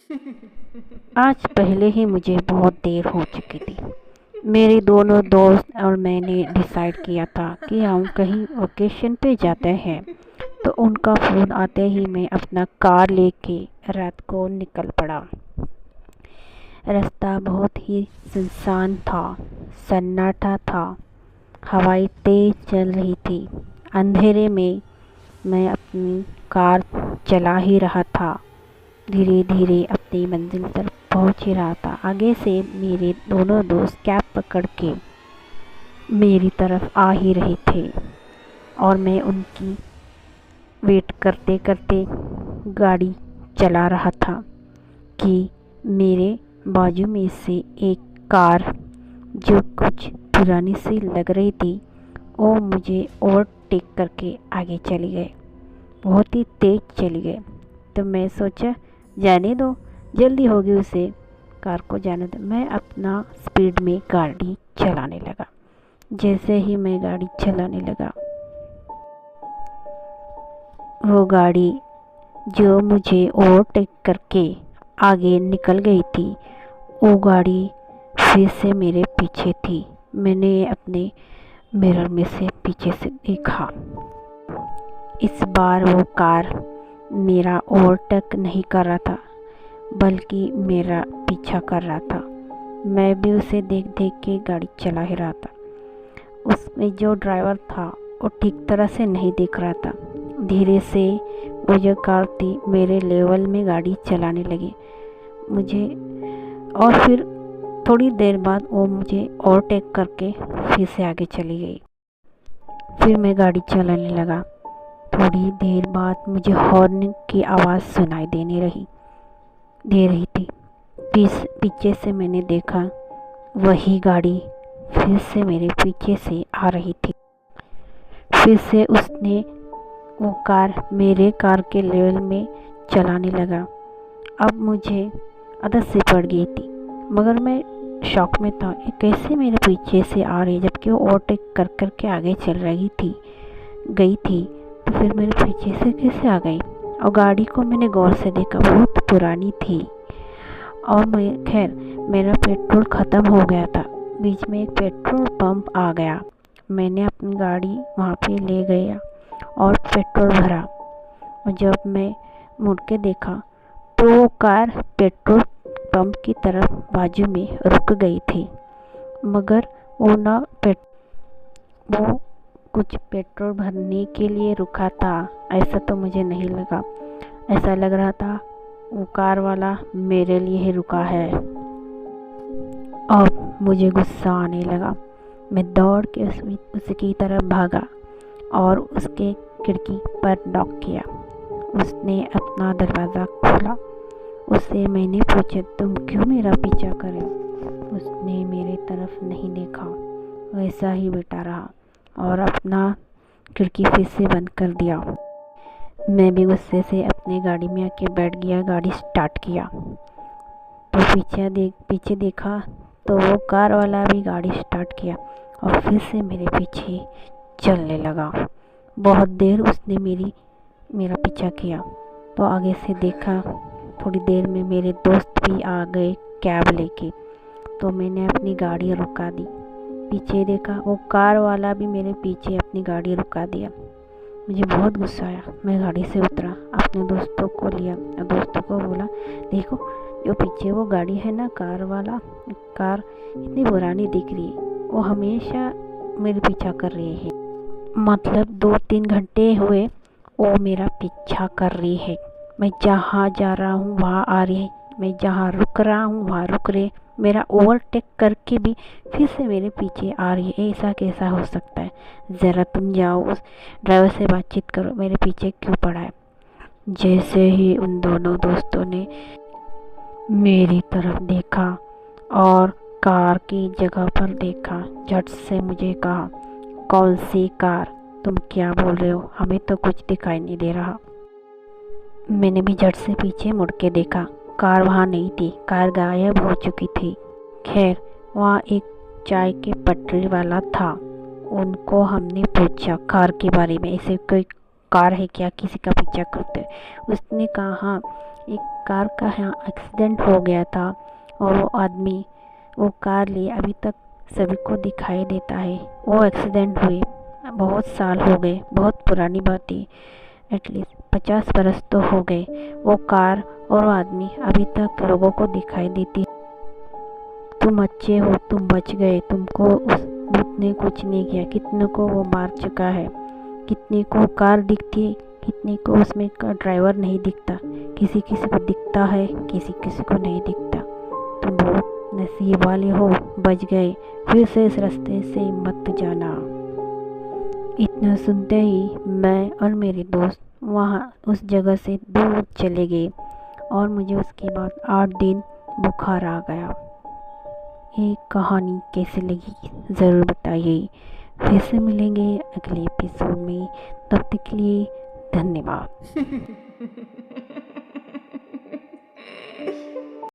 आज पहले ही मुझे बहुत देर हो चुकी थी। मेरे दोनों दोस्त और मैंने डिसाइड किया था कि हम कहीं ओकेशन पे जाते हैं। तो उनका फ़ोन आते ही मैं अपना कार लेके रात को निकल पड़ा। रास्ता बहुत ही सुनसान था, सन्नाटा था। हवाएं तेज चल रही थी। अंधेरे में मैं अपनी कार चला ही रहा था। धीरे धीरे अपनी मंजिल तक पहुंच ही रहा था। आगे से मेरे दोनों दोस्त कैब पकड़ के मेरी तरफ आ ही रहे थे और मैं उनकी वेट करते करते गाड़ी चला रहा था कि मेरे बाजू में से एक कार जो कुछ पुरानी सी लग रही थी वो मुझे ओवरटेक करके आगे चली गए। बहुत ही तेज़ चली गए। तो मैं सोचा जाने दो, जल्दी होगी उसे, कार को जाने दो। मैं अपना स्पीड में गाड़ी चलाने लगा। जैसे ही मैं गाड़ी चलाने लगा, वो गाड़ी जो मुझे ओवरटेक करके आगे निकल गई थी, वो गाड़ी फिर से मेरे पीछे थी। मैंने अपने मिरर में से पीछे से देखा। इस बार वो कार मेरा ओवरटेक नहीं कर रहा था, बल्कि मेरा पीछा कर रहा था। मैं भी उसे देख देख के गाड़ी चला ही रहा था। उसमें जो ड्राइवर था वो ठीक तरह से नहीं देख रहा था। धीरे से वो जो कार थी मेरे लेवल में गाड़ी चलाने लगी मुझे, और फिर थोड़ी देर बाद वो मुझे ओवरटेक करके फिर से आगे चली गई। फिर मैं गाड़ी चलाने लगा। थोड़ी देर बाद मुझे हॉर्न की आवाज़ सुनाई दे रही थी। पीछे से मैंने देखा, वही गाड़ी फिर से मेरे पीछे से आ रही थी। फिर से उसने वो कार मेरे कार के लेवल में चलाने लगा। अब मुझे आदत सी पड़ गई थी, मगर मैं शॉक में था, ये कैसे मेरे पीछे से आ रही, जबकि वो ओवरटेक कर कर के आगे चल रही थी गई थी। तो फिर मेरे पीछे से कैसे आ गई। और गाड़ी को मैंने गौर से देखा, बहुत पुरानी थी। और मैं खैर मेरा पेट्रोल ख़त्म हो गया था। बीच में एक पेट्रोल पंप आ गया। मैंने अपनी गाड़ी वहाँ पे ले गया और पेट्रोल भरा। और जब मैं मुड़ के देखा तो वो कार पेट्रोल पंप की तरफ बाजू में रुक गई थी। मगर वो ना वो कुछ पेट्रोल भरने के लिए रुका था, ऐसा तो मुझे नहीं लगा। ऐसा लग रहा था वो कार वाला मेरे लिए ही रुका है। अब मुझे गुस्सा आने लगा। मैं दौड़ के उसकी तरफ भागा और उसके खिड़की पर नॉक किया। उसने अपना दरवाज़ा खोला। उससे मैंने पूछा, तुम क्यों मेरा पीछा कर रहे हो। उसने मेरे तरफ नहीं देखा, वैसा ही बैठा रहा और अपना खिड़की फिर से बंद कर दिया। मैं भी गुस्से से अपनी गाड़ी में आके बैठ गया। गाड़ी स्टार्ट किया तो पीछे देखा तो वो कार वाला भी गाड़ी स्टार्ट किया और फिर से मेरे पीछे चलने लगा। बहुत देर उसने मेरा पीछा किया। तो आगे से देखा, थोड़ी देर में मेरे दोस्त भी आ गए कैब लेके। तो मैंने अपनी गाड़ी रुका दी। पीछे देखा, वो कार वाला भी मेरे पीछे अपनी गाड़ी रुका दिया। मुझे बहुत गुस्सा आया। मैं गाड़ी से उतरा, अपने दोस्तों को लिया और दोस्तों को बोला, देखो जो पीछे वो गाड़ी है ना, कार इतनी पुरानी दिख रही है, वो हमेशा मेरे पीछा कर रही है। मतलब 2-3 घंटे हुए वो मेरा पीछा कर रही है। मैं जहाँ जा रहा हूँ वहाँ आ रही है, मैं जहाँ रुक रहा हूँ वहाँ रुक रही है। मेरा ओवरटेक करके भी फिर से मेरे पीछे आ रही है। ऐसा कैसा हो सकता है। ज़रा तुम जाओ उस ड्राइवर से बातचीत करो, मेरे पीछे क्यों पड़ा है। जैसे ही उन दोनों दोस्तों ने मेरी तरफ देखा और कार की जगह पर देखा, झट से मुझे कहा, कौन सी कार, तुम क्या बोल रहे हो, हमें तो कुछ दिखाई नहीं दे रहा। मैंने भी झट से पीछे मुड़ के देखा, कार वहाँ नहीं थी, कार गायब हो चुकी थी। खैर वहाँ एक चाय के पटरी वाला था। उनको हमने पूछा कार के बारे में, ऐसे कोई कार है क्या, किसी का पीछा करते। उसने कहा हाँ, एक कार का यहाँ एक्सीडेंट हो गया था और वो आदमी वो कार लिए अभी तक सभी को दिखाई देता है। वो एक्सीडेंट हुए बहुत साल हो गए, बहुत पुरानी बात है, एटलीस्ट 50 बरस तो हो गए। वो कार और वो आदमी अभी तक लोगों को दिखाई देती। तुम अच्छे हो, तुम बच गए, तुमको उस भूत ने कुछ नहीं किया। कितने को वो मार चुका है, कितने को कार दिखती है, कितने को उसमें का ड्राइवर नहीं दिखता। किसी किसी को दिखता है, किसी किसी को नहीं दिखता। तुम बहुत नसीब वाले हो, बच गए। फिर से इस रास्ते से मत जाना। इतना सुनते ही मैं और मेरे दोस्त वहाँ उस जगह से दूर चले गए और मुझे उसके बाद 8 दिन बुखार आ गया। ये कहानी कैसी लगी ज़रूर बताइए। फिर से मिलेंगे अगले एपिसोड में, तब तक के लिए धन्यवाद।